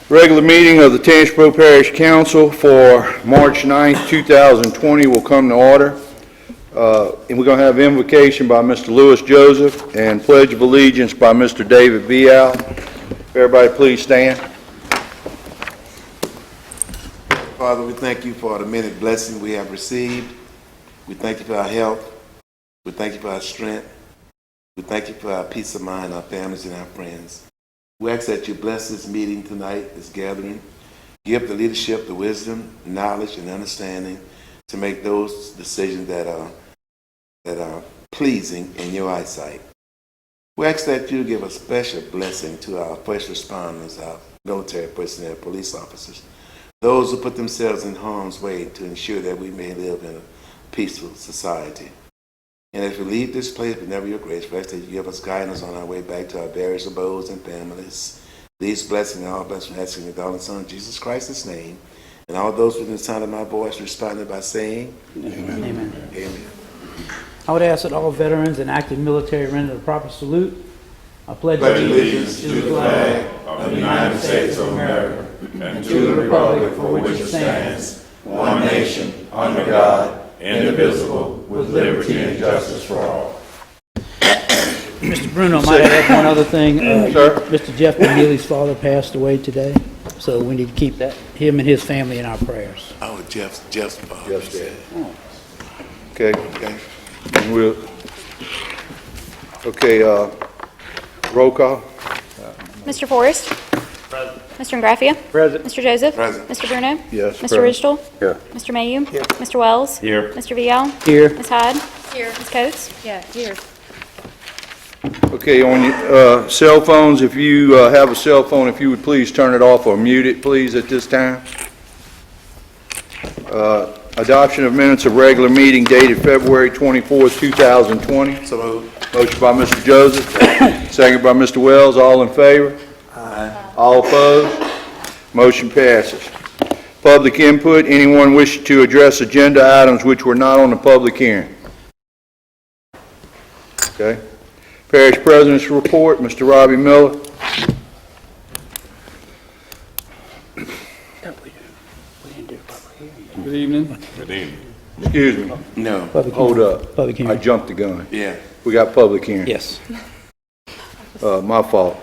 Regular meeting of the Tangipahoa Parish Council for March 9th, 2020 will come to order. And we're going to have invocation by Mr. Lewis Joseph and Pledge of Allegiance by Mr. David Vial. Everybody please stand. Father, we thank you for the many blessings we have received. We thank you for our health. We thank you for our strength. We thank you for our peace of mind, our families, and our friends. We ask that you bless this meeting tonight, this gathering. Give the leadership the wisdom, knowledge, and understanding to make those decisions that are pleasing in your eyesight. We ask that you give a special blessing to our first responders, our military personnel, police officers, those who put themselves in harm's way to ensure that we may live in a peaceful society. And as we leave this place, but never your grace, we ask that you give us guidance on our way back to our various abodes and families. These blessings and all blessings, asking your darling Son, Jesus Christ's name. And all those within the sound of my voice responded by saying, Amen. Amen. Amen. I would ask that all veterans and active military render the proper salute. I pledge allegiance to the flag of the United States of America and to the republic for which it stands, one nation, under God, indivisible, with liberty and justice for all. Mr. Bruno, might I add one other thing? Sir? Mr. Jeff McNeely's father passed away today, so we need to keep him and his family in our prayers. Oh, Jeff's father. Jeff's dead. Okay. And roll call. Mr. Forrest? Present. Mr. Ingraffia? Present. Mr. Joseph? Present. Mr. Bruno? Yes. Mr. Ridgel? Here. Mr. Mayu? Here. Mr. Wells? Here. Mr. Vial? Here. Ms. Hyde? Here. Ms. Coates? Yeah, here. Okay, on your cell phones, if you have a cell phone, if you would please turn it off or mute it, please, at this time. Adoption of minutes of regular meeting dated February 24th, 2020. So moved. Motion by Mr. Joseph, second by Mr. Wells. All in favor? Aye. All opposed? Motion passes. Public input. Anyone wishing to address agenda items which were not on the public hearing? Okay. Parish President's report, Mr. Robbie Miller. Good evening. Good evening. Excuse me. No. Public Hold hearing. up. Public I hearing. jumped the gun. Yeah. We got public hearing. Yes. My fault.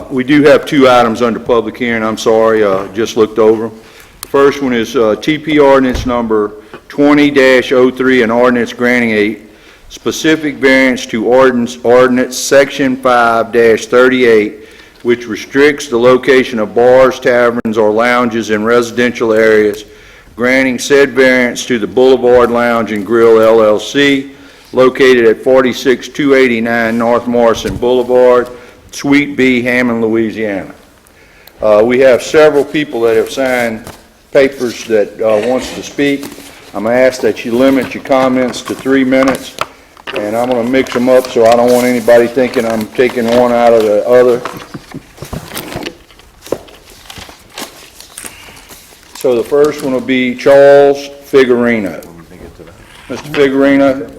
We do have two items under public hearing. I'm sorry, just looked over them. First one is TP ordinance number 20-03, an ordinance granting a specific variance to ordinance section 5-38, which restricts the location of bars, taverns, or lounges in residential areas, granting said variance to the Boulevard Lounge and Grill LLC, located at 46289 North Morrison Boulevard, Suite B, Hammond, Louisiana. We have several people that have signed papers that wants to speak. I'm going to ask that you limit your comments to 3 minutes, and I'm going to mix them up so I don't want anybody thinking I'm taking one out of the other. So the first one will be Charles Figurino. Mr. Figurino.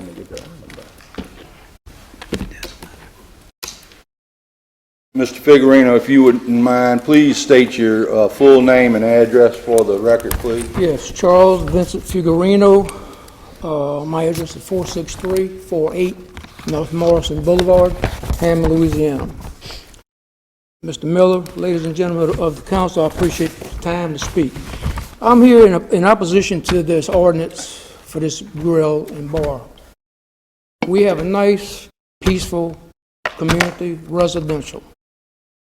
Mr. Figurino, if you wouldn't mind, please state your full name and address for the record, please. Yes, Charles Vincent Figurino. My address is 46348 North Morrison Boulevard, Hammond, Louisiana. Mr. Miller, ladies and gentlemen of the council, I appreciate the time to speak. I'm here in opposition to this ordinance for this grill and bar. We have a nice, peaceful community, residential.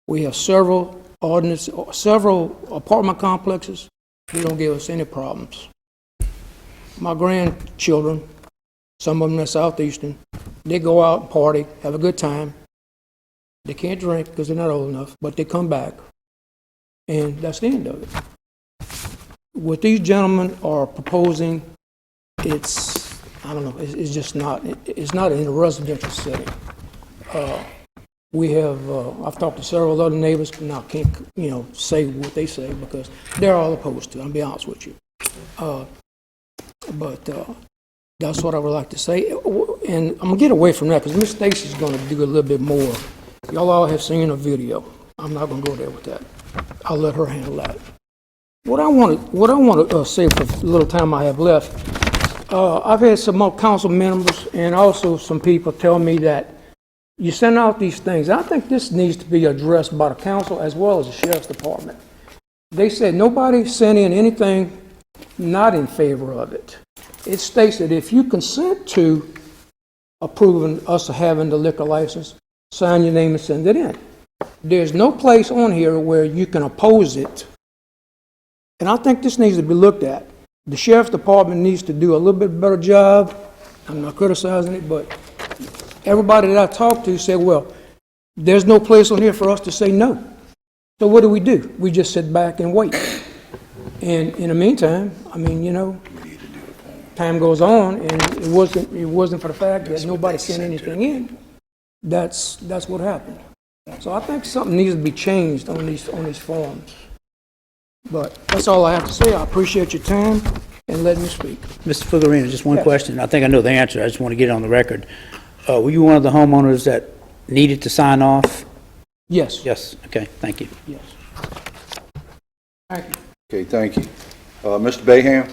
We have several apartment complexes. They don't give us any problems. My grandchildren, some of them are Southeastern, they go out and party, have a good time. They can't drink because they're not old enough, but they come back. And that's the end of it. What these gentlemen are proposing, it's just not, it's not in a residential setting. We have, I've talked to several other neighbors, but now I can't, say what they say because they're all opposed to it, I'll be honest with you. But that's what I would like to say. And I'm going to get away from that because Miss Stacy's going to do a little bit more. Y'all all have seen a video. I'm not going to go there with that. I'll let her handle that. What I want to say for the little time I have left, I've had some more council members and also some people tell me that you send out these things. I think this needs to be addressed by the council as well as the sheriff's department. They said nobody sent in anything not in favor of it. It states that if you consent to approving us having the liquor license, sign your name and send it in. There's no place on here where you can oppose it. And I think this needs to be looked at. The sheriff's department needs to do a little bit better job. I'm not criticizing it, but everybody that I talked to said, well, there's no place on here for us to say no. So what do? We just sit back and wait. And in the meantime, I mean, you know, time goes on, and it wasn't for the fact that nobody sent anything in. That's what happened. So I think something needs to be changed on these forms. But that's all I have to say. I appreciate your time and letting me speak. Mr. Figueroa, just one Yes. question. I think I know the answer. I just want to get it on the record. Were you one of the homeowners that needed to sign off? Yes. Yes. Okay, thank you. Yes. Thank you. Okay, thank you. Mr. Bayham?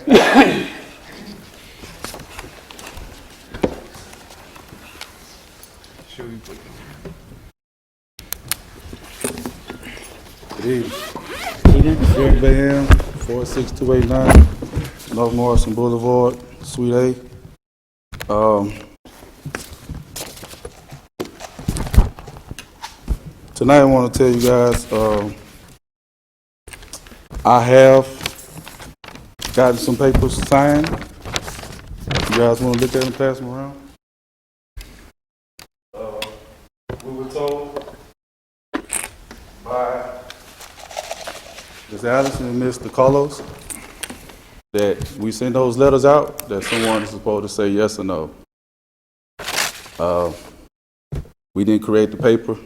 Good evening. Eric Bayham, 46289 North Morrison Boulevard, Suite A. Tonight I want to tell you guys, I have gotten some papers signed. You guys want to look at them, pass them around? We were told by Ms. Allison and Mr. Carlos that we send those letters out, that someone is supposed to say yes or no. We didn't create the paper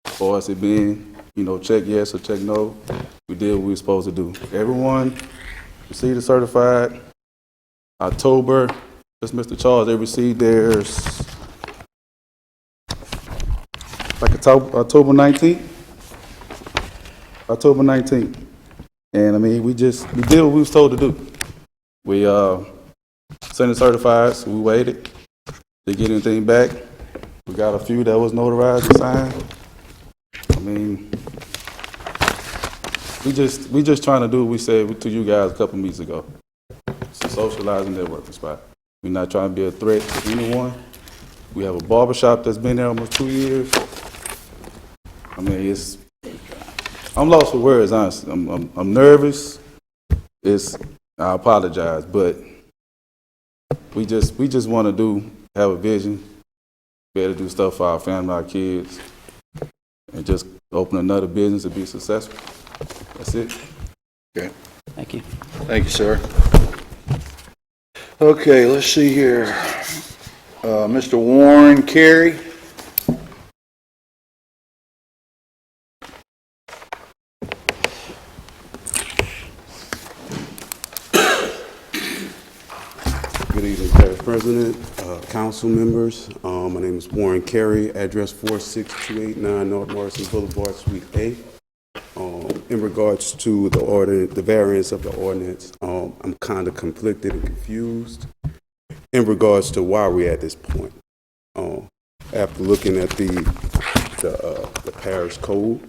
for us it being, you know, check yes or check no. We did what we were supposed to do. Everyone received a certified October. Just Mr. Charles, they received theirs like October 19th. October 19th. And I mean, we did what we was told to do. We sent the certifieds, we waited to get anything back. We got a few that was notarized and signed. I mean, we just trying to do what we said to you guys a couple meetings ago. It's a socializing networking spot. We're not trying to be a threat to anyone. We have a barbershop that's been there almost 2 years. I mean, I'm lost for words, honestly. I'm nervous. I apologize, but we just want to have a vision, be able to do stuff for our family, our kids, and just open another business and be successful. That's it. Okay. Thank you. Thank you, sir. Okay, let's see here. Mr. Warren Carey. Good evening, Parish President, council members. My name is Warren Carey, address 46289 North Morrison Boulevard, Suite A. In regards to the variance of the ordinance, I'm kind of conflicted and confused in regards to why we're at this point. After looking at the parish code,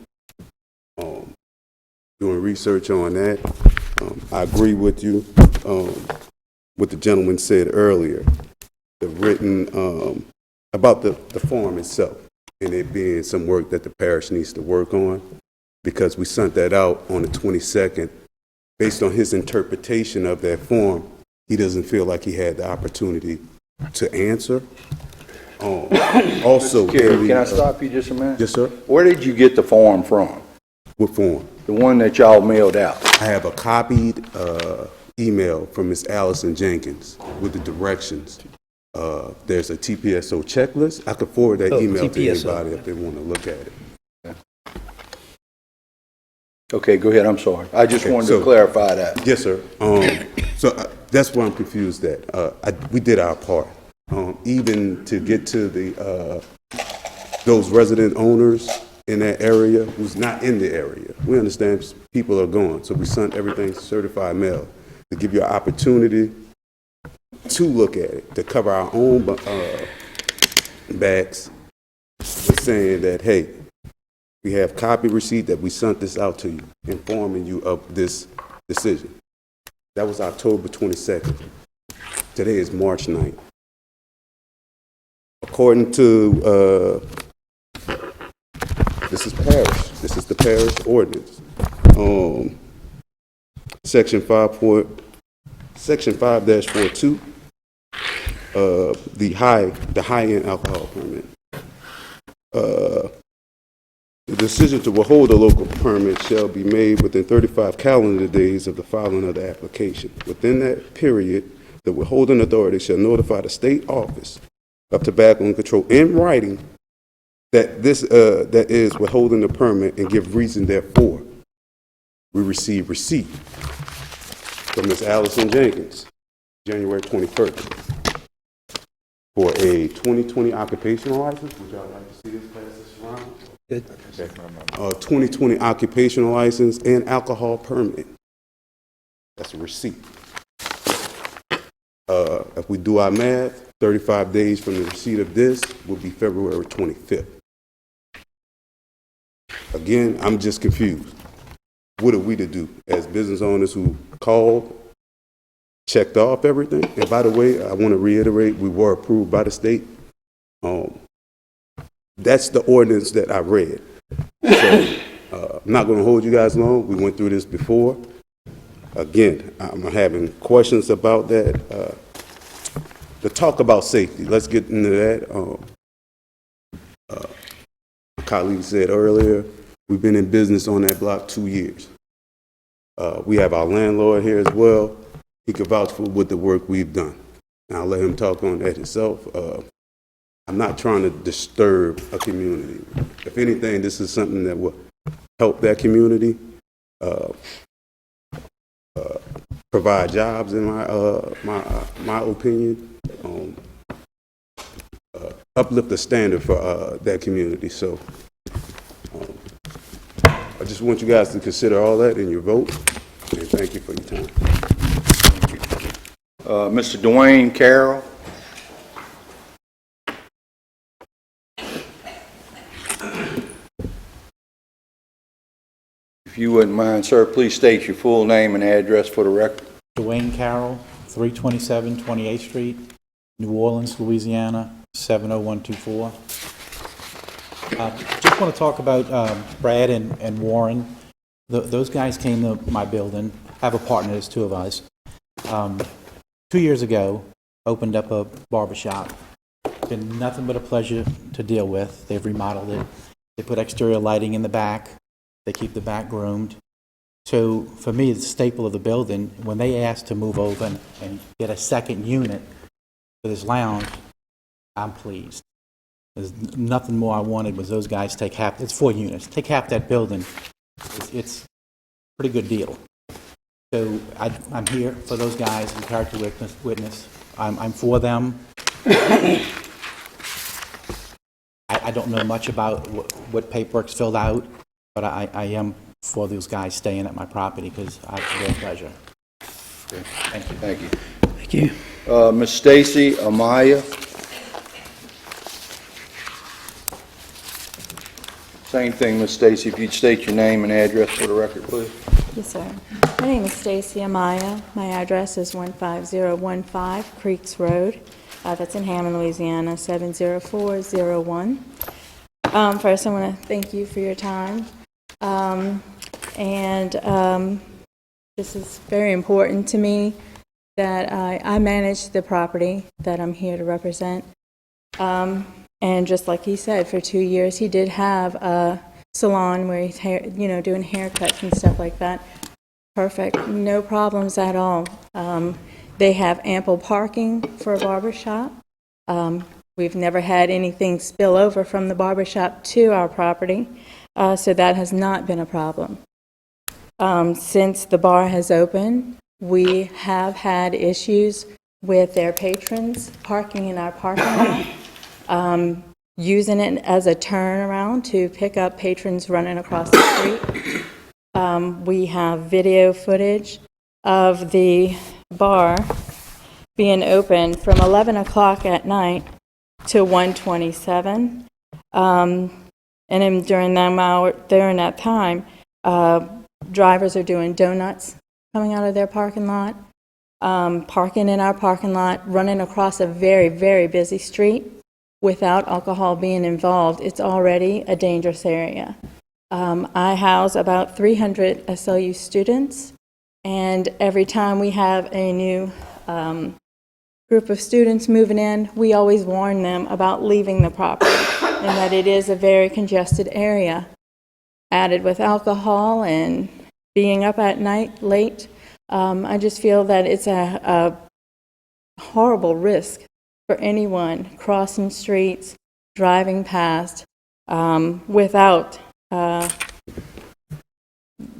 doing research on that, I agree with you. What the gentleman said earlier, the written about the form itself, and it being some work that the parish needs to work on, because we sent that out on the 22nd. Based on his interpretation of that form, he doesn't feel like he had the opportunity to answer. Also, Carey, can I stop you just a minute? Yes, sir. Where did you get the form from? What form? The one that y'all mailed out? I have a copied email from Ms. Allison Jenkins with the directions. There's a TPSO checklist. I could forward that email to TPSO. anybody if they want to look at it. Okay, go ahead, I'm sorry. I just wanted to so- clarify that. Yes, sir. That's where I'm confused at. We did our part. Even to get to those resident owners in that area who's not in the area. We understand people are gone, so we sent everything certified mail to give you an opportunity to look at it, to cover our own backs with saying that, hey, we have copy receipt that we sent this out to you, informing you of this decision. That was October 22nd. Today is March 9th. According to, this is parish, this is the parish ordinance. Section 5-42, the high-end alcohol permit. The decision to withhold a local permit shall be made within 35 calendar days of the filing of the application. Within that period, the withholding authority shall notify the state office of tobacco and control in writing that that is withholding the permit and give reason therefore. We received receipt from Ms. Allison Jenkins, January 21st, for a 2020 occupational license. Would y'all like to see this pass this around? Good. A 2020 occupational license and alcohol permit. That's a receipt. If we do our math, 35 days from the receipt of this will be February 25th. Again, I'm just confused. What are we to do as business owners who called, checked off everything? And by the way, I want to reiterate, we were approved by the state. That's the ordinance that I read. So I'm not going to hold you guys long. We went through this before. Again, I'm having questions about that. The talk about safety, let's get into that. My colleague said earlier, we've been in business on that block 2 years. We have our landlord here as well. He could vouch for what the work we've done. And I'll let him talk on that himself. I'm not trying to disturb a community. If anything, this is something that will help that community, provide jobs, in my opinion, uplift the standard for that community. So I just want you guys to consider all that in your vote, and thank you for your time. Mr. Dwayne Carroll. If you wouldn't mind, sir, please state your full name and address for the record. Dwayne Carroll, 327 28th Street, New Orleans, Louisiana, 70124. Just want to talk about Brad and Warren. Those guys came to my building. I have a partner, there's two of us. 2 years ago, opened up a barbershop. Been nothing but a pleasure to deal with. They've remodeled it. They put exterior lighting in the back. They keep the back groomed. So for me, it's a staple of the building. When they asked to move over and get a second unit for this lounge, I'm pleased. There's nothing more I wanted was those guys take half. It's 4 units. Take half that building. It's a pretty good deal. So I'm here for those guys and character witness. I'm for them. I don't know much about what paperwork's filled out, but I am for those guys staying at my property because I have their pleasure. Okay. Thank you. Thank you. Thank you. Ms. Stacy Amaya. Same thing, Ms. Stacy, if you'd state your name and address for the record, please. Yes, sir. My name is Stacy Amaya. My address is 15015 Creeks Road. That's in Hammond, Louisiana, 70401. First, I want to thank you for your time. This is very important to me that I manage the property that I'm here to represent. And just like he said, for 2 years, he did have a salon where he's doing haircuts and stuff like that. Perfect. No problems at all. They have ample parking for a barbershop. We've never had anything spill over from the barbershop to our property, so that has not been a problem. Since the bar has opened, we have had issues with their patrons parking in our parking lot. using it as a turnaround to pick up patrons running across the street. We have video footage of the bar being open from 11 o'clock at night to 1:27. And then during that time, drivers are doing donuts coming out of their parking lot, parking in our parking lot, running across a very, very busy street without alcohol being involved. It's already a dangerous area. I house about 300 SLU students, and every time we have a new group of students moving in, we always warn them about leaving the property and that it is a very congested area. Added with alcohol and being up at night late, I just feel that it's a horrible risk for anyone crossing streets, driving past, without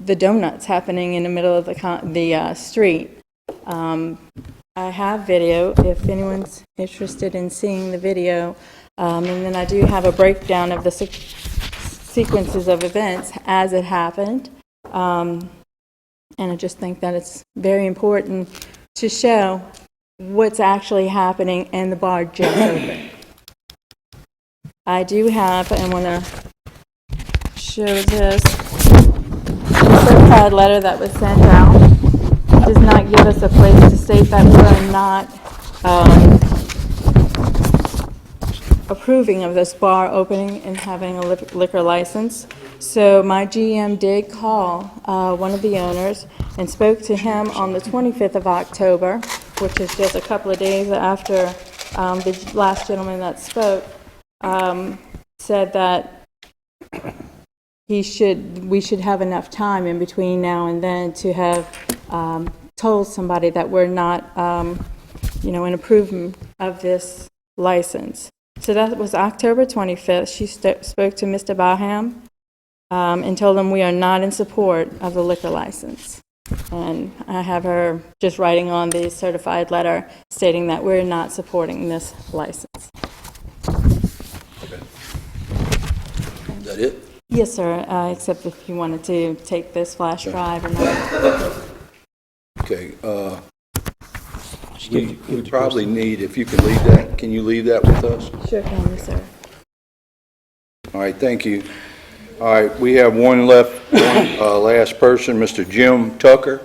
the donuts happening in the middle of the street. I have video if anyone's interested in seeing the video, and then I do have a breakdown of the sequences of events as it happened, and I just think that it's very important to show what's actually happening and the bar just opened. I do have, I want to show this, the certified letter that was sent out does not give us a place to state that we are not approving of this bar opening and having a liquor license. So my GM did call one of the owners and spoke to him on the 25th of October, which is just a couple of days after the last gentleman that spoke said that we should have enough time in between now and then to have told somebody that we're not, in approval of this license. So that was October 25th. She spoke to Mr. Baham and told him we are not in support of the liquor license. And I have her just writing on the certified letter stating that we're not supporting this license. Is that it? Yes, sir, except if you wanted to take this flash drive or not. Okay, we probably need, if you can leave that, can you leave that with us? Sure can, yes, sir. All right, thank you. All right, we have one last person, Mr. Jim Tucker.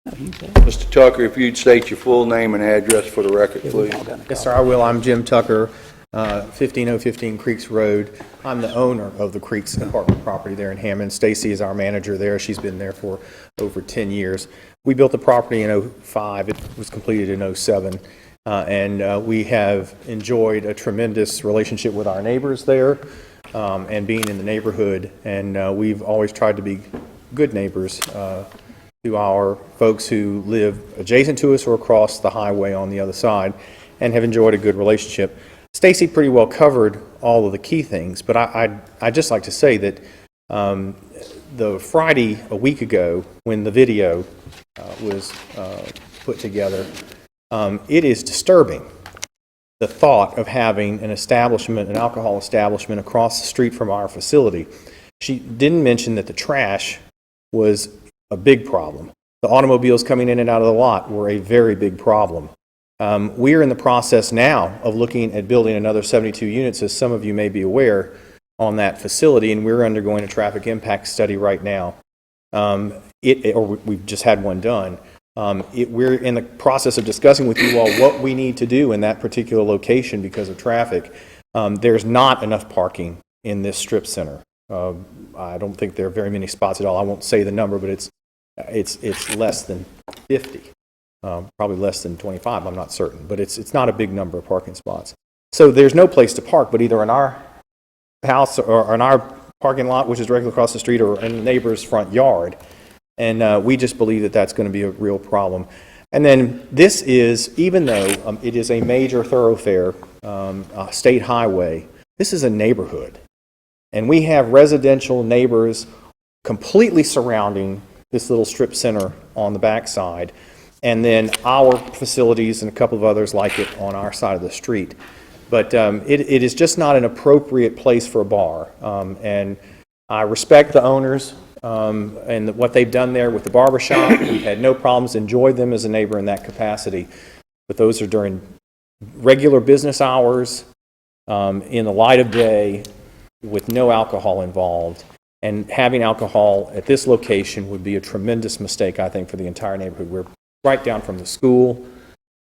Mr. Tucker, if you'd state your full name and address for the record, please. Yes, sir, I will. I'm Jim Tucker, 15015 Creeks Road. I'm the owner of the Creeks apartment property there in Hammond. Stacy is our manager there. She's been there for over 10 years. We built the property in 05. It was completed in 07. And we have enjoyed a tremendous relationship with our neighbors there and being in the neighborhood. And we've always tried to be good neighbors to our folks who live adjacent to us or across the highway on the other side and have enjoyed a good relationship. Stacy pretty well covered all of the key things, but I'd just like to say that the Friday a week ago when the video was put together, it is disturbing, the thought of having an establishment, an alcohol establishment across the street from our facility. She didn't mention that the trash was a big problem. The automobiles coming in and out of the lot were a very big problem. We are in the process now of looking at building another 72 units, as some of you may be aware, on that facility, and we're undergoing a traffic impact study right now. We've just had one done. We're in the process of discussing with you all what we need to do in that particular location because of traffic. There's not enough parking in this strip center. I don't think there are very many spots at all. I won't say the number, but it's less than 50. Probably less than 25, I'm not certain, but it's not a big number of parking spots. So there's no place to park, but either in our house or in our parking lot, which is directly across the street, or in the neighbor's front yard. And we just believe that that's going to be a real problem. And then this is, even though it is a major thoroughfare, state highway, this is a neighborhood. And we have residential neighbors completely surrounding this little strip center on the backside. And then our facilities and a couple of others like it on our side of the street. But it is just not an appropriate place for a bar. And I respect the owners and what they've done there with the barber shop. We've had no problems, enjoyed them as a neighbor in that capacity. But those are during regular business hours, in the light of day, with no alcohol involved. And having alcohol at this location would be a tremendous mistake, I think, for the entire neighborhood. We're right down from the school.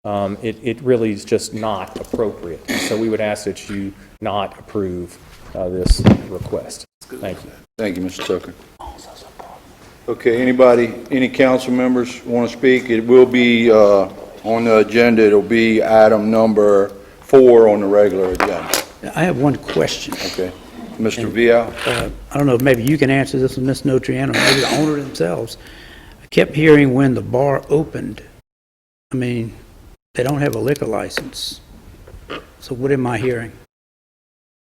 It really is just not appropriate. So we would ask that you not approve this request. Thank you. Thank you, Mr. Tucker. Okay, any council members want to speak? It will be on the agenda. It'll be item number 4 on the regular agenda. I have one question. Okay. Mr. Vial? I don't know if maybe you can answer this with Ms. Notrian or maybe the owner themselves. I kept hearing when the bar opened, I mean, they don't have a liquor license. So what am I hearing?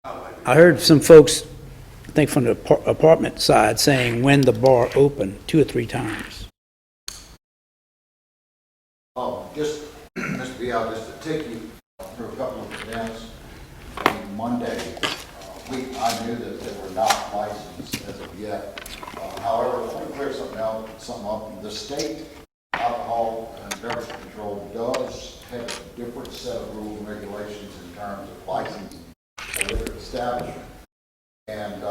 I heard some folks, I think from the apartment side, saying when the bar opened 2 or 3 times. Just, Mr. Vial, just to take you through a couple of events. On Monday, I knew that they were not licensed as of yet. However, let me clear something up. The state alcohol and beverage control does have a different set of rules and regulations in terms of licensing a liquor establishment. And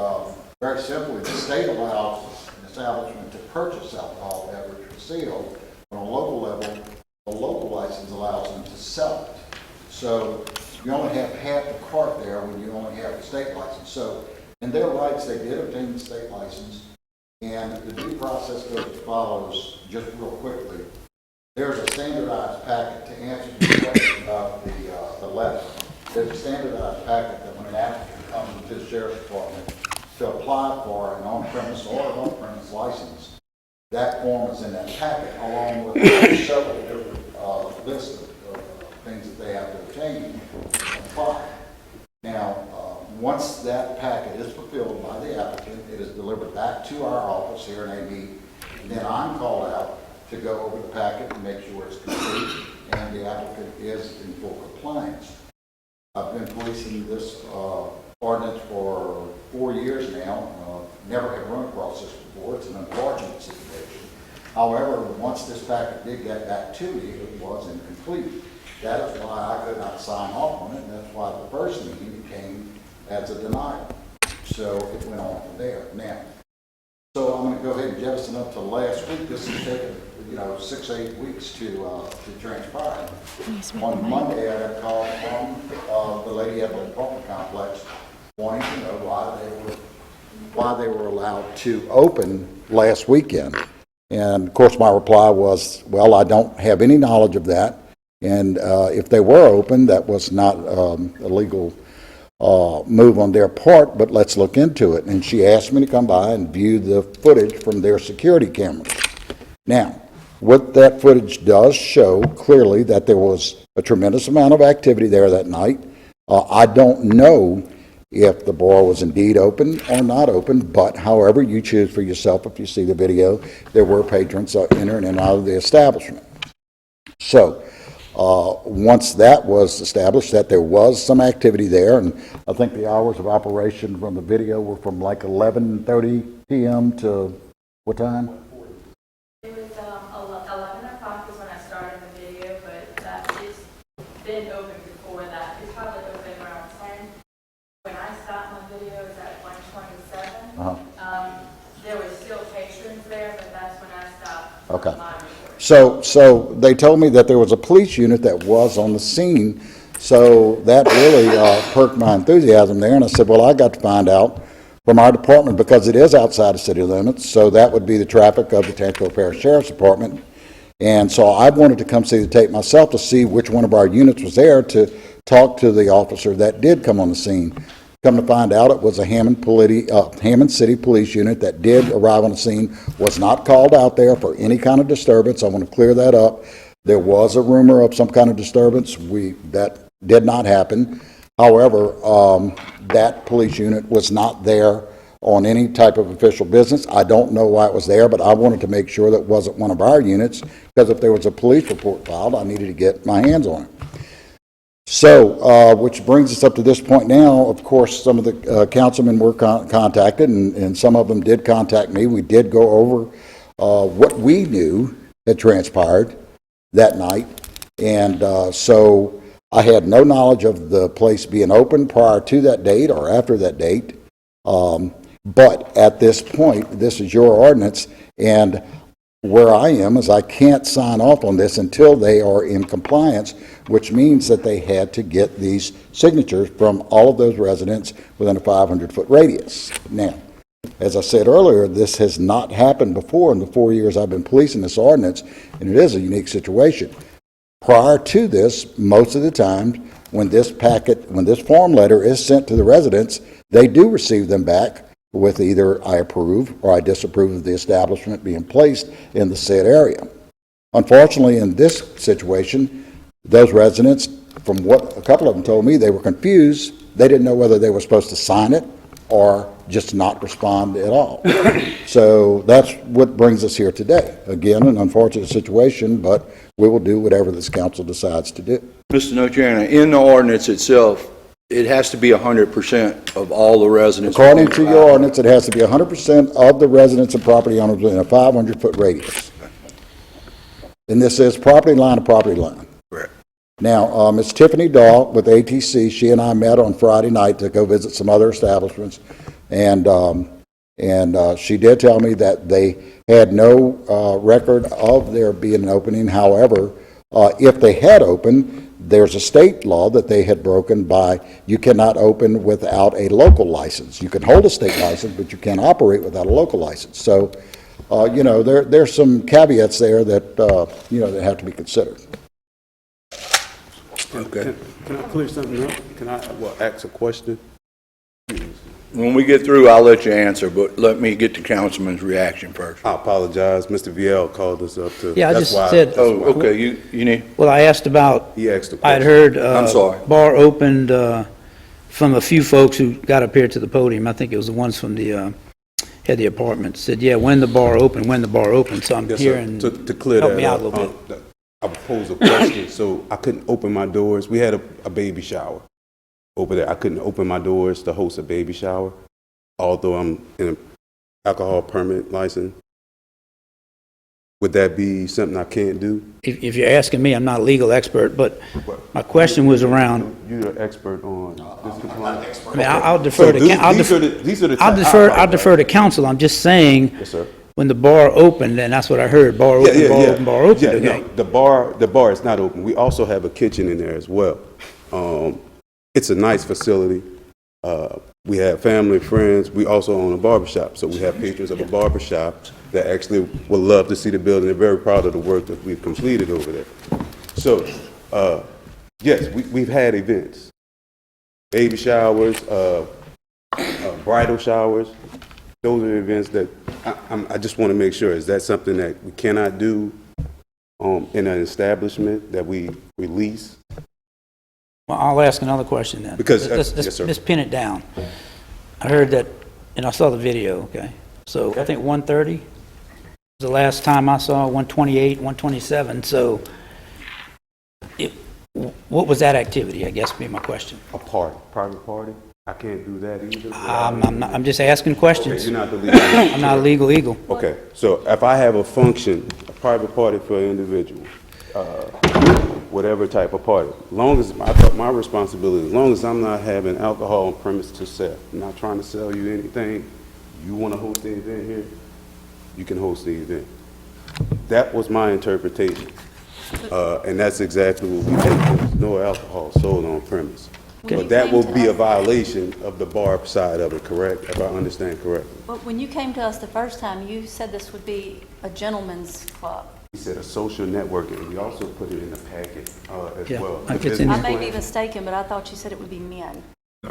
very simply, the state allows an establishment to purchase alcohol beverage for sale. On a local level, the local license allows them to sell it. So you only have half the cart there when you only have the state license. So in their rights, they did obtain the state license. And the due process goes as follows, just real quickly. There's a standardized packet to answer your question about the letter. There's a standardized packet that when an applicant comes to the sheriff's department to apply for an on-premise or an off-premise license, that form is in that packet along with several different lists of things that they have to obtain and apply. Now, once that packet is fulfilled by the applicant, it is delivered back to our office here in AD. Then I'm called out to go over the packet and make sure it's complete and the applicant is in full compliance. I've been policing this ordinance for 4 years now. Never have run across this before. It's an unfortunate situation. However, once this packet did get back to me, it was incomplete. That is why I could not sign off on it, and that's why the first meeting came as a denial. So it went on from there. Now, so I'm going to go ahead and jettison up to last week. This has taken, 6 or 8 weeks to transpire. On Monday, I got a call from the lady at the apartment complex wanting to know why they were allowed to open last weekend. And of course, my reply was, well, I don't have any knowledge of that. And if they were open, that was not a legal move on their part, but let's look into it. And she asked me to come by and view the footage from their security cameras. Now, what that footage does show clearly that there was a tremendous amount of activity there that night. I don't know if the bar was indeed open or not open, but however you choose for yourself, if you see the video, there were patrons entering and out of the establishment. So, once that was established, that there was some activity there, and I think the hours of operation from the video were from like 11:30 p.m. to what time? It was 11 o'clock is when I started the video, but it's been open before that. It's probably open around 10. When I stopped my video, it was at 1:27. There were still patrons there, but that's when I stopped. Okay. My video. So they told me that there was a police unit that was on the scene, so that really perked my enthusiasm there, and I said, well, I got to find out from our department, because it is outside of city limits, so that would be the traffic of the Tangipahoa Parish Sheriff's Department, and so I wanted to come see the tape myself to see which one of our units was there to talk to the officer that did come on the scene. Come to find out, it was a Hammond City Police unit that did arrive on the scene, was not called out there for any kind of disturbance. I want to clear that up. There was a rumor of some kind of disturbance. That did not happen. However, that police unit was not there on any type of official business. I don't know why it was there, but I wanted to make sure that it wasn't one of our units, because if there was a police report filed, I needed to get my hands on it. So, which brings us up to this point now. Of course, some of the councilmen were contacted, and some of them did contact me. We did go over what we knew had transpired that night. And so I had no knowledge of the place being open prior to that date or after that date. But at this point, this is your ordinance, and where I am is I can't sign off on this until they are in compliance, which means that they had to get these signatures from all of those residents within a 500-foot radius. Now, as I said earlier, this has not happened before in the 4 years I've been policing this ordinance, and it is a unique situation. Prior to this, most of the time, when this form letter is sent to the residents, they do receive them back with either I approve or I disapprove of the establishment being placed in the said area. Unfortunately, in this situation, those residents, from what a couple of them told me, they were confused. They didn't know whether they were supposed to sign it or just not respond at all. So that's what brings us here today. Again, an unfortunate situation, but we will do whatever this council decides to do. Mr. Notriano, in the ordinance itself, it has to be 100% of all the residents. According to your ordinance, it has to be 100% of the residents and property owners within a 500-foot radius. And this is property line to property line. Correct. Now, Ms. Tiffany Daw with ATC, she and I met on Friday night to go visit some other establishments, and she did tell me that they had no record of there being an opening. However, if they had opened, there's a state law that they had broken by you cannot open without a local license. You can hold a state license, but you can't operate without a local license. So, there's some caveats there that, that have to be considered. Okay. Can I clear something up? Can I ask a question? When we get through, I'll let you answer, but let me get the councilman's reaction first. I apologize. Mr. Viel called us up to. Yeah, I that's just why- said- Oh, okay, you need, Well, I asked about, He asked the I'd question. heard I'm sorry. bar opened from a few folks who got up here to the podium. I think it was the ones from the had the apartment. Said, yeah, when the bar opened. So I'm Yes, sir. hearing, To clear help that me out a up, little bit. I posed a question, so I couldn't open my doors. We had a baby shower over there. I couldn't open my doors to host a baby shower, although I'm in an alcohol permit license. Would that be something I can't do? If you're asking me, I'm not a legal expert, but my question was around, You're an expert on this compliance. I mean, I'll defer to, These are the. I'll defer to council. I'm just saying, Yes, sir. when the bar opened, and that's what I heard, bar open, bar open, Yeah, okay? no, the bar is not open. We also have a kitchen in there as well. It's a nice facility. We have family, friends. We also own a barbershop, so we have patrons of a barbershop that actually would love to see the building. They're very proud of the work that we've completed over there. So, yes, we've had events, baby showers, bridal showers. Those are events that I just want to make sure, is that something that we cannot do in an establishment that we release? Well, I'll ask another question then. Because, Let's yes, sir. Let's pin it down. I heard that, and I saw the video, okay? So I think 1:30 was the last time I saw, 1:28, 1:27, so what was that activity, I guess, be my question. A party, private party? I can't do that either. I'm just asking questions. Okay, you're not the legal. I'm not a legal eagle. Okay, so if I have a function, a private party for an individual, whatever type of party, long as, I thought my responsibility, as long as I'm not having alcohol on premise to sell, I'm not trying to sell you anything, you want to host the event here, you can host the event. That was my interpretation, and that's exactly what we did. There's no alcohol sold on premise. But that will be a violation of the bar side of it, correct, if I understand correctly? Well, when you came to us the first time, you said this would be a gentleman's club. He said a social networking. We also put it in the packet as Yeah, well. I think it's in I there. may be mistaken, but I thought you said it would be men.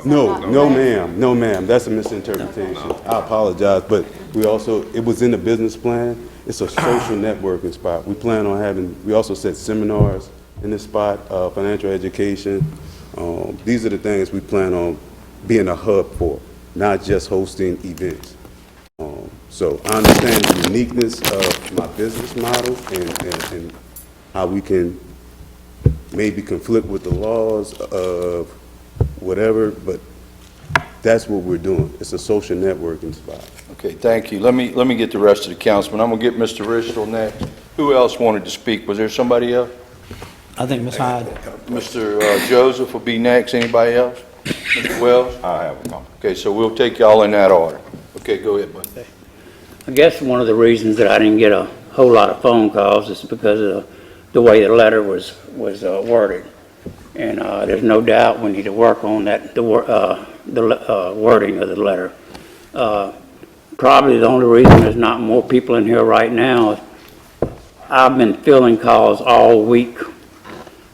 No, ma'am. That's a misinterpretation. I apologize, but we also, it was in the business plan. It's a social networking spot. We plan on having, we also set seminars in this spot, financial education. These are the things we plan on being a hub for, not just hosting events. So I understand the uniqueness of my business model and how we can, maybe conflict with the laws of whatever, but that's what we're doing. It's a social networking spot. Okay, thank you. Let me get the rest of the councilmen. I'm gonna get Mr. Ristol next. Who else wanted to speak? Was there somebody else? I think Ms. Hyde. Mr. Joseph will be next. Anybody else? Mr. Wells? I have a comment. Okay, so we'll take y'all in that order. Okay, go ahead, bud. I guess one of the reasons that I didn't get a whole lot of phone calls is because of the way the letter was worded. And there's no doubt we need to work on that, the wording of the letter. Probably the only reason there's not more people in here right now is I've been fielding calls all week.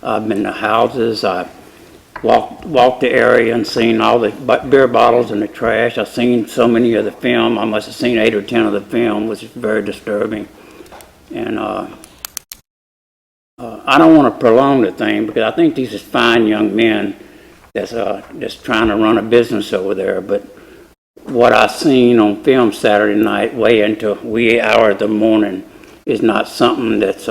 I've been to houses, I've walked the area and seen all the beer bottles in the trash. I've seen so many of the film. I must have seen 8 or 10 of the film, which is very disturbing. And I don't want to prolong the thing because I think these are fine young men that's trying to run a business over there. But what I seen on film Saturday night, way into wee hours of the morning, is not something that's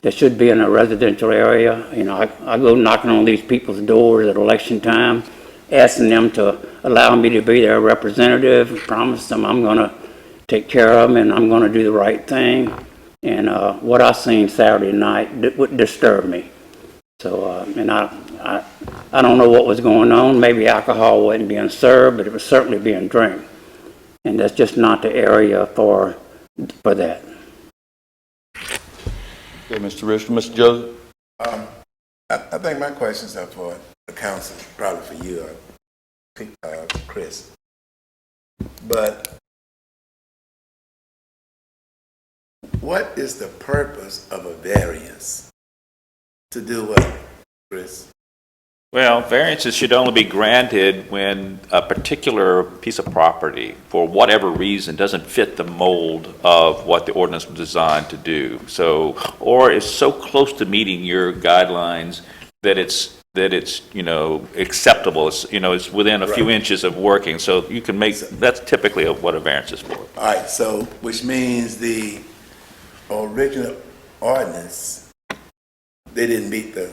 that should be in a residential area. You know, I go knocking on these people's doors at election time, asking them to allow me to be their representative, promise them I'm going to take care of them and I'm going to do the right thing. And what I seen Saturday night would disturb me. So, and I don't know what was going on. Maybe alcohol wasn't being served, but it was certainly being drank. And that's just not the area for that. Okay, Mr. Ristol. Mr. Joseph? I think my questions are for the council, probably for you, Chris. But what is the purpose of a variance? To do what, Chris? Well, variances should only be granted when a particular piece of property, for whatever reason, doesn't fit the mold of what the ordinance was designed to do. So, or is so close to meeting your guidelines that it's acceptable. It's within a few inches of working. So you can make, that's typically what a variance is for. All right, so, which means the original ordinance, they didn't meet the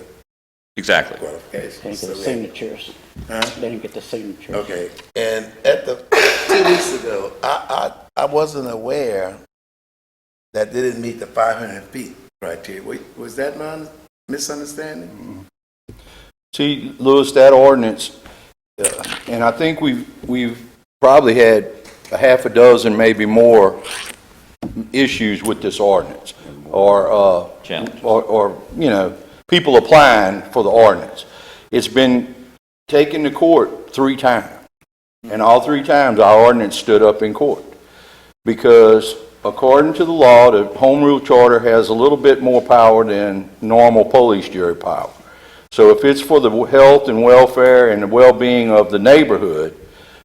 Exactly. qualifications. They didn't get the So signatures. Huh? They didn't get the signatures. Okay, and at the 2 weeks ago, I wasn't aware that they didn't meet the 500 feet criteria. Was that my misunderstanding? See, Louis, that ordinance, and I think we've probably had a half a dozen, maybe more, issues with this ordinance, or people applying for the ordinance. It's been taken to court 3 times, and all 3 times our ordinance stood up in court, because according to the law, the Home Rule Charter has a little bit more power than normal police jury power. So if it's for the health and welfare and the well-being of the neighborhood,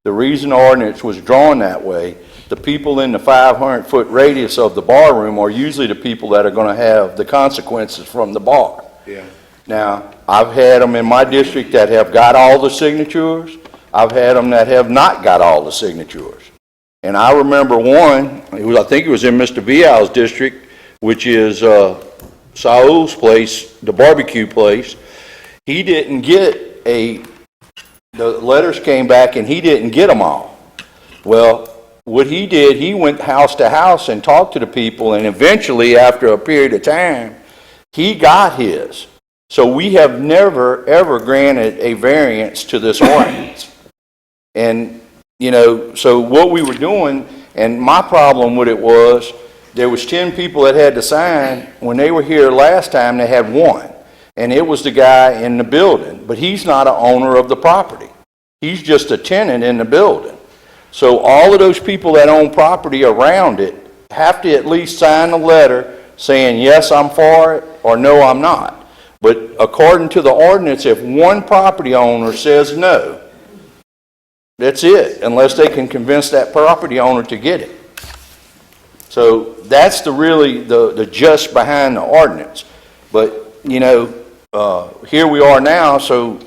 the reason the ordinance was drawn that way, the people in the 500-foot radius of the bar room are usually the people that are going to have the consequences from the bar. Yeah. Now, I've had them in my district that have got all the signatures. I've had them that have not got all the signatures. And I remember one, I think it was in Mr. Vial's district, which is Saul's place, the barbecue place. He didn't get the letters came back and he didn't get them all. Well, what he did, he went house to house and talked to the people, and eventually, after a period of time, he got his. So we have never, ever granted a variance to this ordinance. And, so what we were doing, and my problem with it was, there was 10 people that had to sign. When they were here last time, they had 1. And it was the guy in the building. But he's not an owner of the property. He's just a tenant in the building. So all of those people that own property around it have to at least sign a letter saying, yes, I'm for it, or no, I'm not. But according to the ordinance, if one property owner says no, that's it, unless they can convince that property owner to get it. So that's the just behind the ordinance. But, here we are now, so,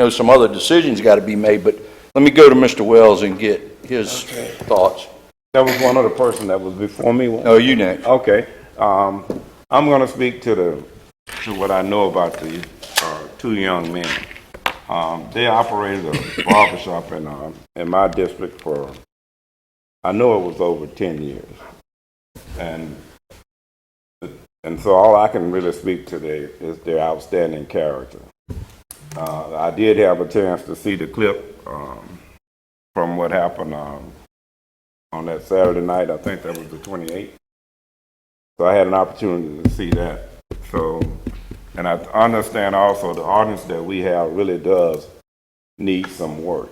some other decisions got to be made. But let me go to Mr. Wells and get his thoughts. That was one other person that was before me. Oh, you next. Okay. I'm going to speak to what I know about the two young men. They operated a barbershop in my district for, I know it was over 10 years. And so all I can really speak today is their outstanding character. I did have a chance to see the clip from what happened on that Saturday night. I think that was the 28th. So I had an opportunity to see that. So, and I understand also the ordinance that we have really does need some work.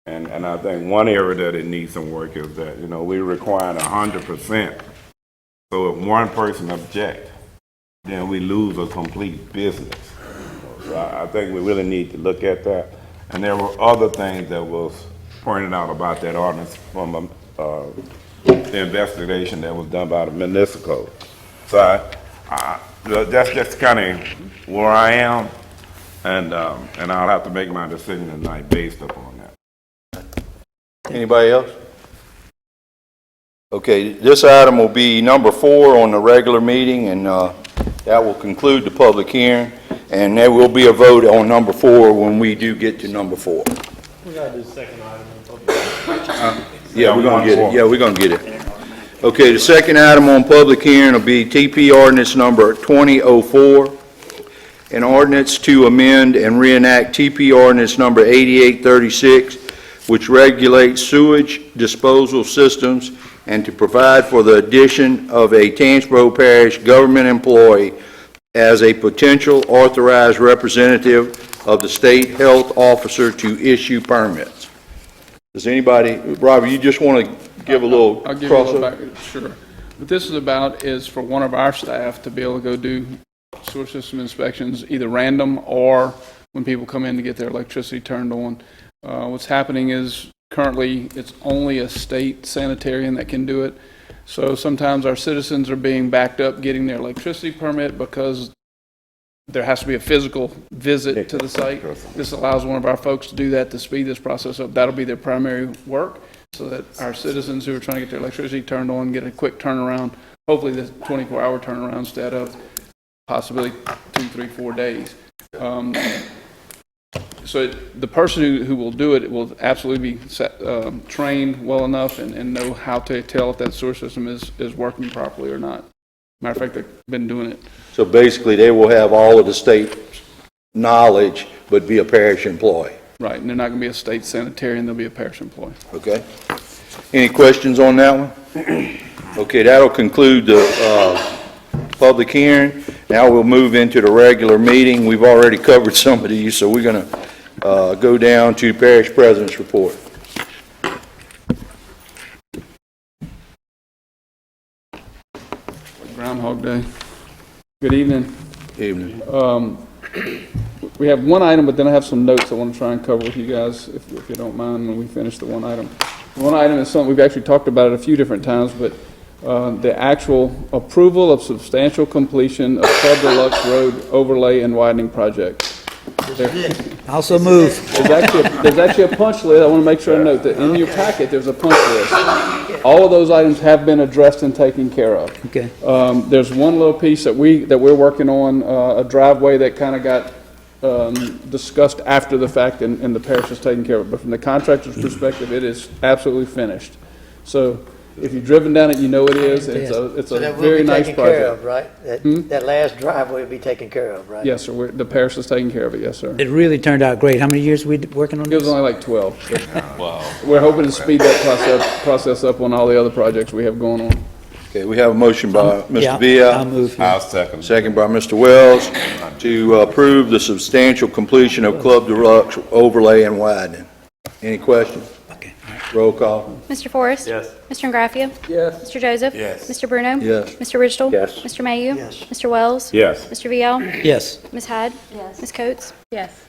And I think one area that it needs some work is that, you know, we require 100%. So if one person objects, then we lose a complete business. So I think we really need to look at that. And there were other things that was pointed out about that ordinance from the investigation that was done by the municipal. So that's just kind of where I am, and I'll have to make my decision tonight based upon that. Anybody else? Okay, this item will be number 4 on the regular meeting, and that will conclude the public hearing. And there will be a vote on number 4 when we do get to number 4. We gotta do the second item. Yeah, we're gonna get it. Yeah, we're gonna get it. Okay, the second item on public hearing will be TP ordinance number 2004, an ordinance to amend and reenact TP ordinance number 8836, which regulates sewage disposal systems and to provide for the addition of a Tangipahoa Parish government employee as a potential authorized representative of the state health officer to issue permits. Does anybody, Robert, you just want to give a little I'll give you a little crossover? back, sure. What this is about is for one of our staff to be able to go do sewer system inspections, either random or when people come in to get their electricity turned on. What's happening is currently it's only a state sanitarian that can do it. So sometimes our citizens are being backed up getting their electricity permit because there has to be a physical visit to the site. This allows one of our folks to do that to speed this process up. That'll be their primary work, so that our citizens who are trying to get their electricity turned on get a quick turnaround, hopefully the 24-hour turnaround instead of possibly 2, 3, 4 days. So the person who will do it will absolutely be trained well enough and know how to tell if that sewer system is working properly or not. Matter of fact, they've been doing it. So basically, they will have all of the state knowledge, but be a parish employee. Right, and they're not going to be a state sanitarian, they'll be a parish employee. Okay. Any questions on that one? Okay, that'll conclude the public hearing. Now we'll move into the regular meeting. We've already covered some of these, so we're going to go down to parish president's report. Groundhog Day. Good evening. Evening. We have one item, but then I have some notes I want to try and cover with you guys, if you don't mind, when we finish the one item. One item is something we've actually talked about it a few different times, but the actual approval of substantial completion of Club Deluxe Road overlay and widening project. Also move. There's actually a punch list. I want to make sure I note that in your packet, there's a punch list. All of those items have been addressed and taken care of. Okay. There's one little piece that we're working on, a driveway that kind of got discussed after the fact, and the parish is taking care of it. But from the contractor's perspective, it is absolutely finished. So if you've driven down it, you know it is. It's a very nice project. Care of, right? That last driveway will be taken care of, right? Yes, sir. The parish is taking care of it. Yes, sir. It really turned out great. How many years were we working on It this? was only like 12. Wow. We're hoping to speed that process up on all the other projects we have going on. Okay, we have a motion by Mr. Yeah, Villa. I'll move. Yeah. I'll second. Second by Mr. Wells to approve the substantial completion of Club Deluxe overlay and widening. Any questions? Okay. Roll call. Mr. Forrest? Yes. Mr. Ingraffia? Yes. Mr. Joseph? Yes. Mr. Bruno? Yes. Mr. Ridgel? Yes. Mr. Mayu? Yes. Mr. Wells? Yes. Mr. Vial? Yes. Ms. Hyde? Yes. Ms. Coates? Yes.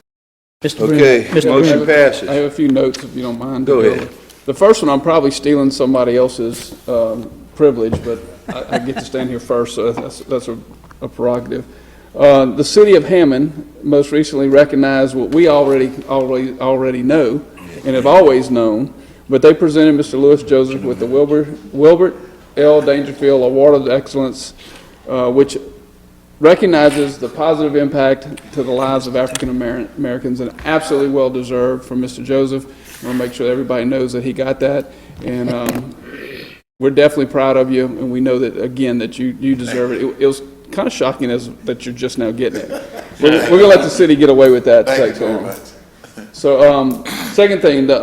Mr. Bruno. Okay, Mr. motion Bruno. I passes. have a few notes, if you don't mind. Go ahead. The first one, I'm probably stealing somebody else's privilege, but I get to stand here first, so that's a prerogative. The city of Hammond most recently recognized what we already know and have always known, but they presented Mr. Lewis Joseph with the Wilbert L. Dangerfield Award of Excellence, which recognizes the positive impact to the lives of African Americans, and absolutely well deserved from Mr. Joseph. I want to make sure everybody knows that he got that, and we're definitely proud of you, and we know that, again, that you deserve it. It was kind of shocking that you're just now getting it. We're going to let the city get away with that. Thank you very much. So, second thing, the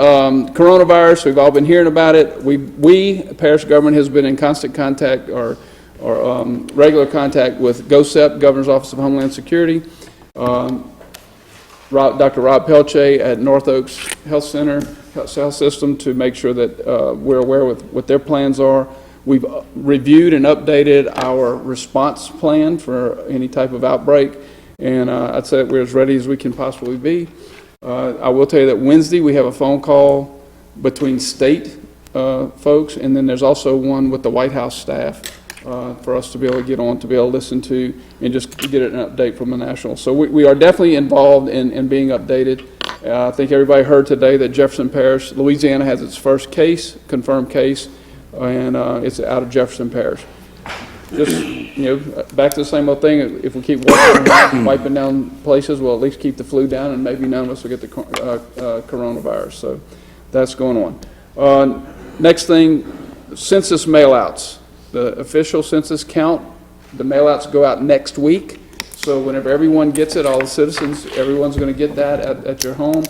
coronavirus, we've all been hearing about it. We, parish government, has been in constant contact or regular contact with GOSEP, Governor's Office of Homeland Security, Dr. Rob Pelche at North Oaks Health Center, Health System, to make sure that we're aware with what their plans are. We've reviewed and updated our response plan for any type of outbreak, and I'd say that we're as ready as we can possibly be. I will tell you that Wednesday we have a phone call between state folks, and then there's also one with the White House staff for us to be able to get on, to be able to listen to, and just get an update from the national. So we are definitely involved in being updated. I think everybody heard today that Jefferson Parish, Louisiana, has its first case, confirmed case, and it's out of Jefferson Parish. Just, back to the same old thing. If we keep wiping down places, we'll at least keep the flu down, and maybe none of us will get the coronavirus. So that's going on. Next thing, census mailouts. The official census count, the mailouts go out next week. So whenever everyone gets it, all the citizens, everyone's going to get that at your home.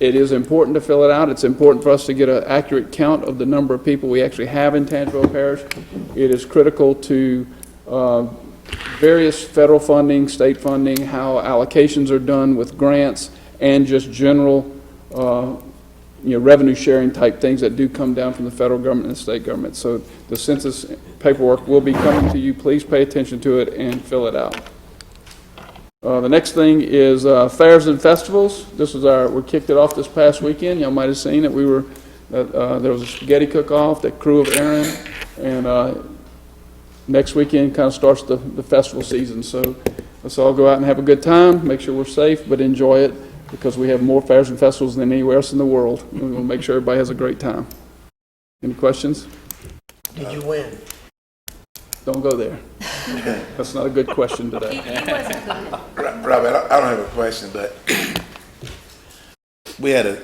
It is important to fill it out. It's important for us to get an accurate count of the number of people we actually have in Tangipahoa Parish. It is critical to various federal funding, state funding, how allocations are done with grants, and just general revenue sharing type things that do come down from the federal government and the state government. So the census paperwork will be coming to you. Please pay attention to it and fill it out. The next thing is fairs and festivals. This was we kicked it off this past weekend. Y'all might have seen it. There was a spaghetti cook-off, the Crew of Aaron, and next weekend kind of starts the festival season. So let's all go out and have a good time. Make sure we're safe, but enjoy it, because we have more fairs and festivals than anywhere else in the world. We want to make sure everybody has a great time. Any questions? Did you win? Don't go there. That's not a good question today. He wasn't good. Robert, I don't have a question, but we had a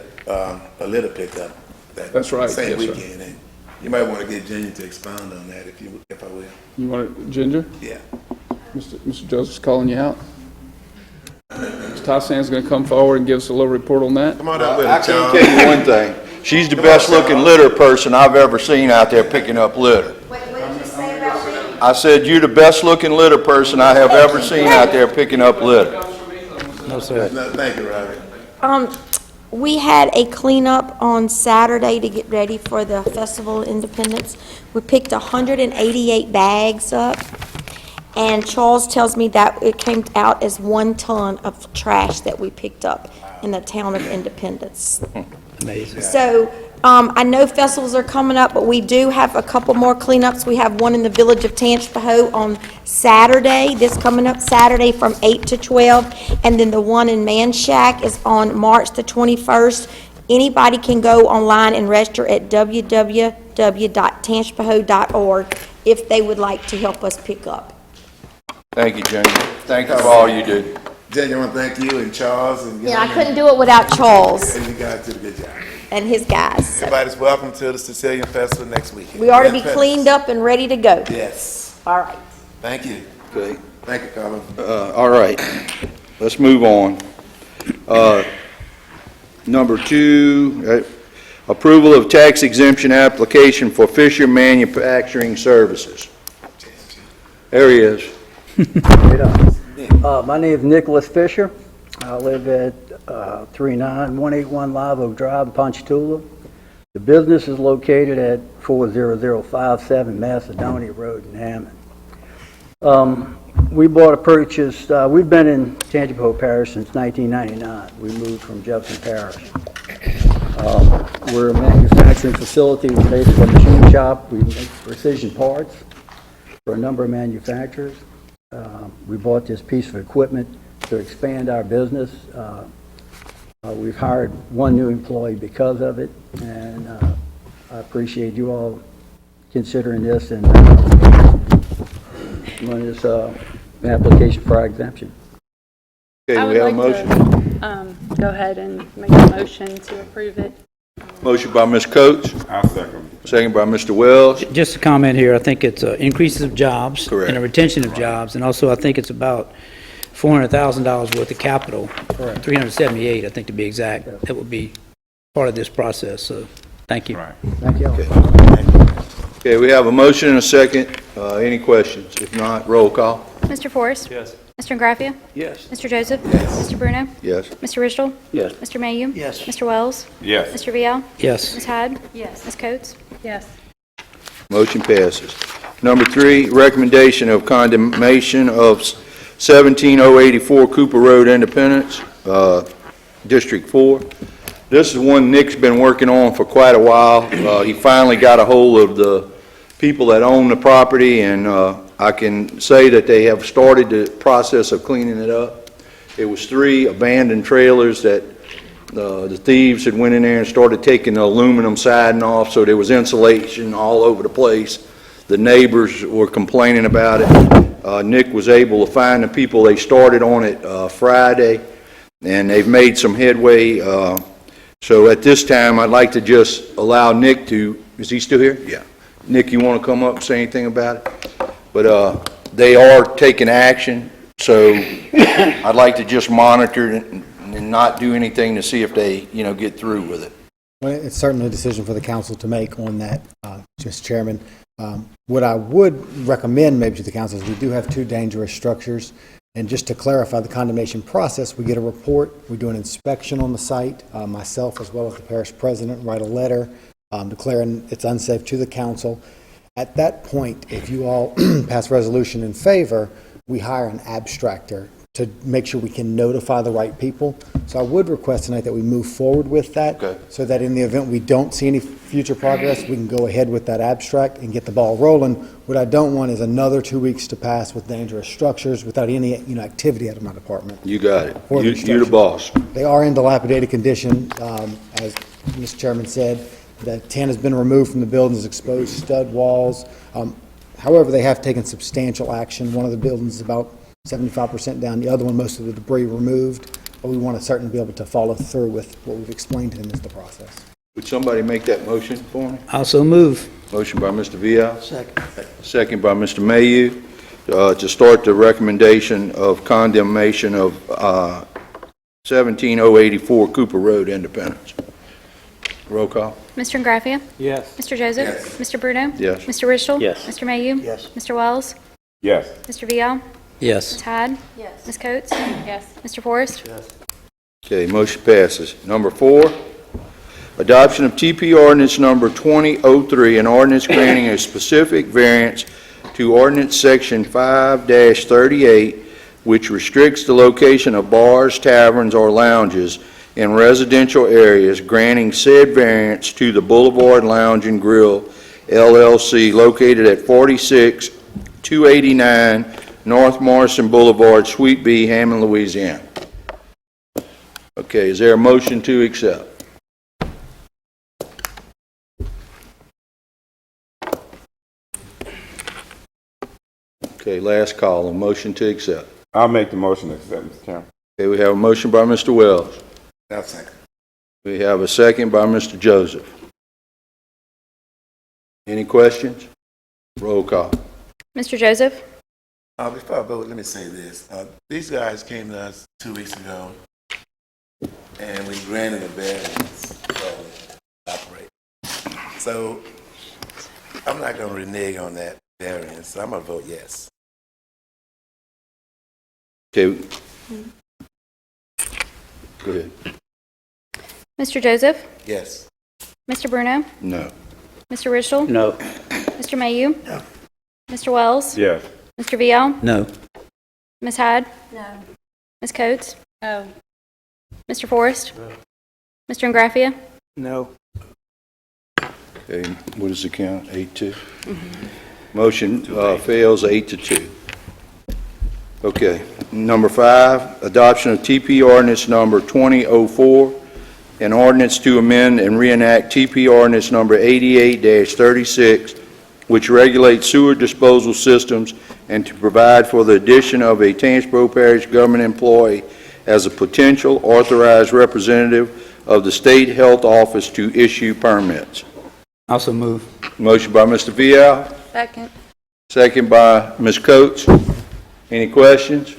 litter pickup That's right. same Yes, weekend, and you might want to get Ginger to expound on that if I will. You want Ginger? Yeah. Mr. Joseph's calling you out. Ms. Tassan's going to come forward and give us a little report on that. Come on up with I it, can John. tell you one thing. She's the best looking litter person I've ever seen out there picking up litter. What did you say about me? I said, you're the best looking litter person I have ever seen out there picking up litter. No, sir. No, thank you, Robert. We had a cleanup on Saturday to get ready for the Festival of Independence. We picked 188 bags up, and Charles tells me that it came out as 1 ton of trash that we picked up in the town of Independence. Amazing. So, I know festivals are coming up, but we do have a couple more cleanups. We have one in the village of Tangipahoa on Saturday, this coming up Saturday from 8 to 12, and then the one in Manshack is on March the 21st. Anybody can go online and register at www.tangipahoa.org if they would like to help us pick up. Thank you, Ginger. Thank you for all you do. Ginger, I want to thank you and Charles and Yeah, I couldn't do it without Charles and you guys did a good job. and his guys. Everybody's welcome to the Sicilian Festival next weekend. We are to be cleaned up and ready to go. Yes. All right. Thank you. Okay. Thank you, Colin. All right. Let's move on. Number 2, approval of tax exemption application for Fisher Manufacturing Services. There he is. My name is Nicholas Fisher. I live at 39181 Live Oak Drive in Ponchatoula. The business is located at 40057 Macedonia Road in Hammond. We bought a purchase, we've been in Tangipahoa Parish since 1999. We moved from Jefferson Parish. We're a manufacturing facility. We're basically a machine shop. We make precision parts for a number of manufacturers. We bought this piece of equipment to expand our business. We've hired one new employee because of it, and I appreciate you all considering this and when this an application for our exemption. Okay, we have a motion. Go ahead and make a motion to approve it. Motion by Ms. Coates, I'll second. second by Mr. Wells. Just a comment here, I think it's increases of jobs. Correct. And a retention of jobs, and also I think it's about $400,000 worth of capital. Correct. 378, I think to be exact, that would be part of this process, so, thank you. Right. Thank you. Okay, we have a motion and a second. Any questions? If not, roll call. Mr. Forrest? Yes. Mr. Ingraffia? Yes. Mr. Joseph? Mr. Bruno? Yes. Mr. Ridgel? Yes. Mr. Mayhew? Yes. Mr. Wells? Yes. Mr. Vial? Yes. Ms. Hyde? Yes. Ms. Coates? Yes. Motion passes. Number 3, recommendation of condemnation of 17084 Cooper Road, Independence, District 4. This is one Nick's been working on for quite a while. He finally got a hold of the people that own the property, and I can say that they have started the process of cleaning it up. It was 3 abandoned trailers that the thieves had went in there and started taking the aluminum siding off, so there was insulation all over the place. The neighbors were complaining about it. Nick was able to find the people. They started on it Friday, and they've made some headway. So at this time, I'd like to just allow Nick to, is he still here? Yeah. Nick, you want to come up and say anything about it? But they are taking action, so I'd like to just monitor it and not do anything to see if they, get through with it. Well, it's certainly a decision for the council to make on that, Mr. Chairman. What I would recommend maybe to the council is we do have 2 dangerous structures. And just to clarify the condemnation process, we get a report, we do an inspection on the site, myself as well as the parish president write a letter declaring it's unsafe to the council. At that point, if you all pass resolution in favor, we hire an abstractor to make sure we can notify the right people. So I would request tonight that we move forward with that, Okay. so that in the event we don't see any future progress, we can go ahead with that abstract and get the ball rolling. What I don't want is another 2 weeks to pass with dangerous structures without any activity out of my department. You got it. For the You're the boss. They are in dilapidated condition, as Mr. Chairman said. The tin has been removed from the buildings, exposed stud walls. However, they have taken substantial action. One of the buildings is about 75% down. The other one, most of the debris removed. But we want to certainly be able to follow through with what we've explained to them is the process. Would somebody make that motion for me? Also move. Motion by Mr. Vial. Second. Second by Mr. Mayhew, to start the recommendation of condemnation of 17084 Cooper Road, Independence. Roll call. Mr. Ingraffia? Yes. Mr. Joseph? Mr. Bruno? Yes. Mr. Ridgel? Yes. Mr. Mayhew? Yes. Mr. Wells? Yes. Mr. Vial? Yes. Ms. Hyde? Yes. Ms. Coates? Yes. Mr. Forrest? Yes. Okay, motion passes. Number 4, adoption of TP ordinance number 2003, an ordinance granting a specific variance to ordinance section 5-38, which restricts the location of bars, taverns, or lounges in residential areas, granting said variance to the Boulevard Lounge and Grill LLC located at 46289 North Morrison Boulevard, Suite B, Hammond, Louisiana. Okay, is there a motion to accept? Okay, last call, a motion to accept. I'll make the motion to accept, Mr. Chairman. Okay, we have a motion by Mr. Wells. I'll second. We have a second by Mr. Joseph. Any questions? Roll call. Mr. Joseph? Before I vote, let me say this. These guys came to us 2 weeks ago, and we granted a variance to operate. So I'm not going to renege on that variance, so I'm going to vote yes. Okay. Go ahead. Mr. Joseph? Yes. Mr. Bruno? No. Mr. Ridgel? No. Mr. Mayhew? No. Mr. Wells? Yes. Mr. Vial? No. Ms. Hyde? No. Ms. Coates? No. Mr. Forrest? Mr. Ingraffia? No. Okay, what is the count? 8-2? Motion fails 8-2. Okay, number 5, adoption of TP ordinance number 2004, an ordinance to amend and reenact TP ordinance number 88-36 which regulates sewer disposal systems, and to provide for the addition of a Tangipahoa Parish government employee as a potential authorized representative of the State Health Office to issue permits. Also move. Motion by Mr. Vial, Second. second by Ms. Coates. Any questions?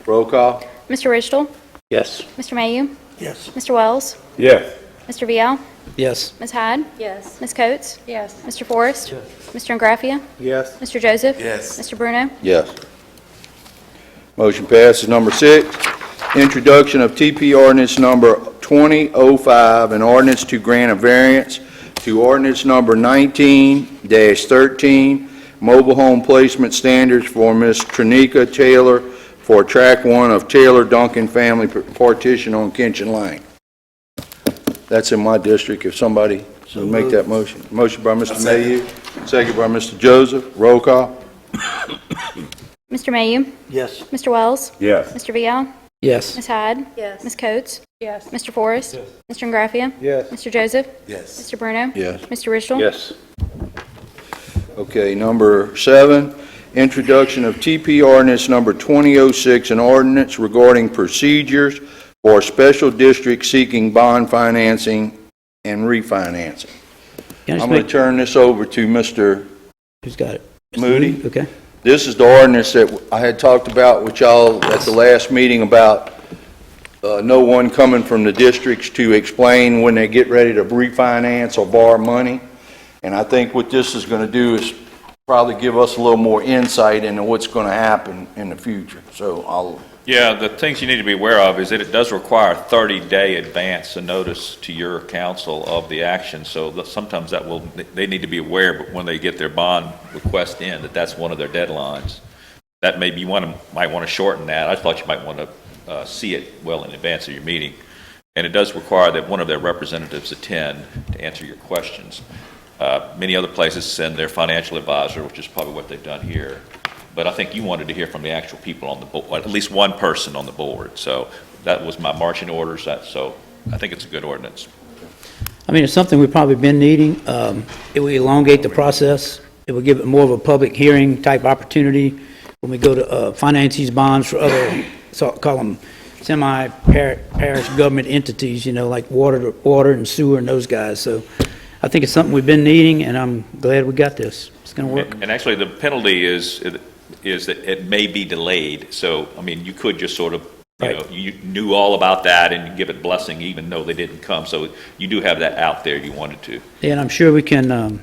Roll call. Mr. Ridgel? Yes. Mr. Mayu? Yes. Mr. Wells? Yes. Mr. Vial? Yes. Ms. Hyde? Yes. Ms. Coates? Yes. Mr. Forrest? Mr. Ingraffia? Yes. Mr. Joseph? Yes. Mr. Bruno? Yes. Motion passes. Number 6, introduction of TP ordinance number 2005, an ordinance to grant a variance to ordinance number 19-13, mobile home placement standards for Ms. Trinica Taylor for Track 1 of Taylor Duncan Family Partition on Kinchin Lane. That's in my district. If somebody will make that motion. Motion by Mr. Mayhew, second by Mr. Joseph. Roll call. Mr. Mayu? Yes. Mr. Wells? Yes. Mr. Vial? Yes. Ms. Hyde? Yes. Ms. Coates? Yes. Mr. Forrest? Mr. Ingraffia? Yes. Mr. Joseph? Yes. Mr. Bruno? Yes. Mr. Ridgel? Yes. Okay, number 7, introduction of TP ordinance number 2006, an ordinance regarding procedures for special districts seeking bond financing and refinancing. Can I just I'm going to make, turn this over to Mr. who's got it? Mr. Moody. Okay. This is the ordinance that I had talked about with y'all at the last meeting about no one coming from the districts to explain when they get ready to refinance or borrow money. And I think what this is going to do is probably give us a little more insight into what's going to happen in the future. So Yeah, the things you need to be aware of is that it does require a 30-day advance notice to your council of the action. So sometimes they need to be aware, but when they get their bond request in, that's one of their deadlines. That maybe you might want to shorten that. I thought you might want to see it well in advance of your meeting. And it does require that one of their representatives attend to answer your questions. Many other places send their financial advisor, which is probably what they've done here. But I think you wanted to hear from the actual people on the board, at least one person on the board. So that was my marching orders. So I think it's a good ordinance. I mean, it's something we've probably been needing. It will elongate the process. It will give it more of a public hearing type opportunity when we go to finance these bonds for other, call them semi-parish government entities, like water and sewer and those guys. So I think it's something we've been needing, and I'm glad we got this. It's going to work. And actually, the penalty is that it may be delayed. So, I mean, you could just sort of, you knew all about that and you give it blessing even though they didn't come. So you do have that out there if you wanted to. Yeah, and I'm sure we can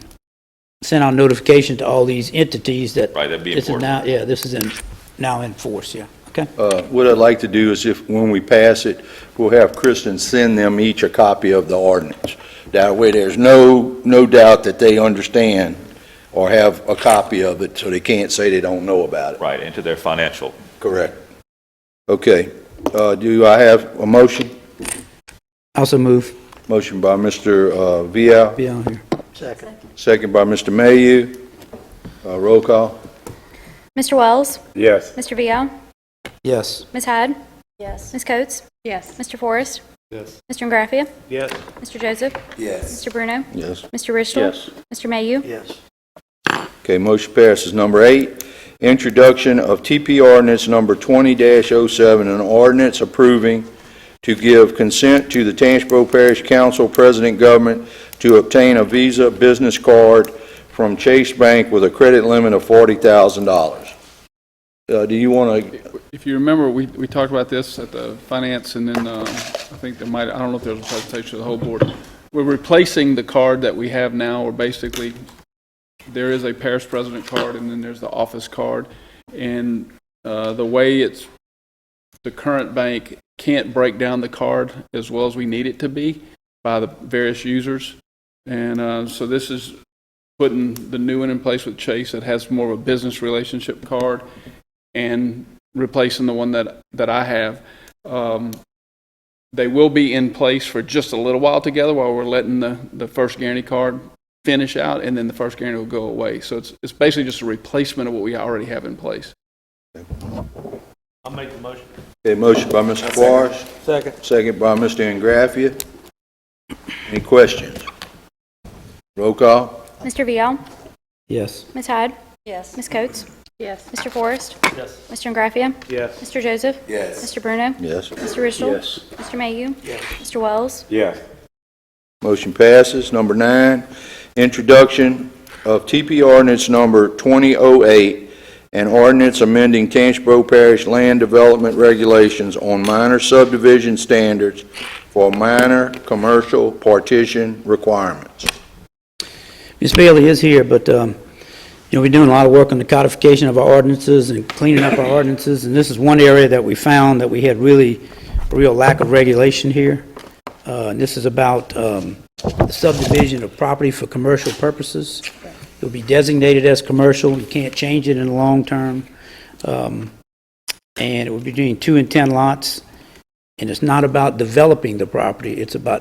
send out notification to all these entities that Right, that'd be this important. this is now in force, yeah. Okay. what I'd like to do is when we pass it, we'll have Kristen send them each a copy of the ordinance. That way there's no doubt that they understand or have a copy of it, so they can't say they don't know about it. Right, into their financial. Correct. Okay. Do I have a motion? Also move. Motion by Mr. Vial. Be on here. Second. Second by Mr. Mayhew. Roll call. Mr. Wells? Yes. Mr. Vial? Yes. Ms. Hyde? Yes. Ms. Coates? Yes. Mr. Forrest? Yes. Mr. Ingraffia? Yes. Mr. Joseph? Yes. Mr. Bruno? Yes. Mr. Ridgel? Yes. Mr. Mayu? Yes. Okay, motion passes. Number 8, introduction of TP ordinance number 20-07, an ordinance approving to give consent to the Tangipahoa Parish Council President Government to obtain a Visa business card from Chase Bank with a credit limit of $40,000. Do you want to? If you remember, we talked about this at the finance, and then I think I don't know if there was a presentation of the whole board. We're replacing the card that we have now, or basically there is a parish president card and then there's the office card. And the way the current bank can't break down the card as well as we need it to be by the various users. And so this is putting the new one in place with Chase that has more of a business relationship card and replacing the one that I have. They will be in place for just a little while together while we're letting the first guarantee card finish out, and then the first guarantee will go away. So it's basically just a replacement of what we already have in place. I'll make the motion. Okay, motion by Mr. Forrest. Second. Second by Mr. Ingraffia. Any questions? Roll call. Mr. Vial? Yes. Ms. Hyde? Yes. Ms. Coates? Yes. Mr. Forrest? Yes. Mr. Ingraffia? Yes. Mr. Joseph? Yes. Mr. Bruno? Yes. Mr. Ridgel? Yes. Mr. Mayhew? Mr. Wells? Yes. Motion passes. Number 9, introduction of TP ordinance number 2008, an ordinance amending Tangipahoa Parish land development regulations on minor subdivision standards for minor commercial partition requirements. Ms. Bailey is here, but, we're doing a lot of work on the codification of our ordinances and cleaning up our ordinances, and this is one area that we found that we had a real lack of regulation here. And this is about the subdivision of property for commercial purposes. It will be designated as commercial. You can't change it in the long term. And it will be between 2 and 10 lots. And it's not about developing the property. It's about